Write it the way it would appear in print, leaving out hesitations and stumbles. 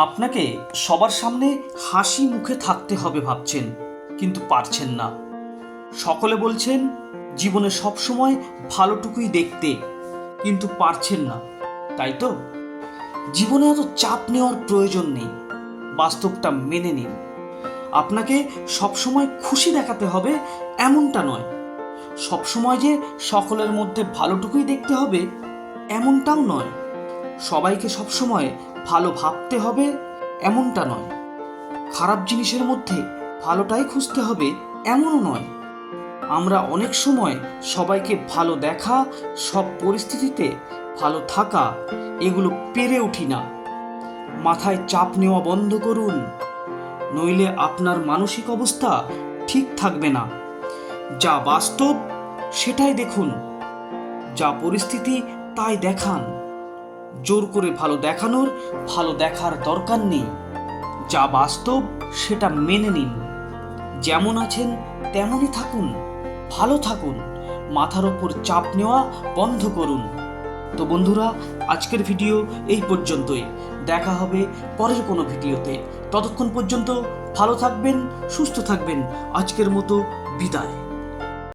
আপনাকে সবার সামনে হাসি মুখে থাকতে হবে ভাবছেন, কিন্তু পারছেন না। সকলে বলছেন জীবনে সবসময় ভালোটুকুই দেখতে, কিন্তু পারছেন না, তাই তো? জীবনে এত চাপ নেওয়ার প্রয়োজন নেই, বাস্তবটা মেনে নিন। আপনাকে সবসময় খুশি দেখাতে হবে এমনটা নয়, সবসময় যে সকলের মধ্যে ভালোটুকুই দেখতে হবে এমনটাও নয়, সবাইকে সবসময় ভালো ভাবতে হবে এমনটা নয়, খারাপ জিনিসের মধ্যে ভালোটাই খুঁজতে হবে এমনও নয়। আমরা অনেক সময় সবাইকে ভালো দেখা, সব পরিস্থিতিতে ভালো থাকা এগুলো পেরে উঠি না। মাথায় চাপ নেওয়া বন্ধ করুন, নইলে আপনার মানসিক অবস্থা ঠিক থাকবে না। যা বাস্তব সেটাই দেখুন, যা পরিস্থিতি তাই দেখান। জোর করে ভালো দেখানোর, ভালো দেখার দরকার নেই। যা বাস্তব সেটা মেনে নিন। যেমন আছেন তেমনই থাকুন, ভালো থাকুন। মাথার ওপর চাপ নেওয়া বন্ধ করুন। তো বন্ধুরা, আজকের ভিডিও এই পর্যন্তই। দেখা হবে পরের কোনো ভিডিওতে। ততক্ষণ পর্যন্ত ভালো থাকবেন, সুস্থ থাকবেন। আজকের মতো বিদায়।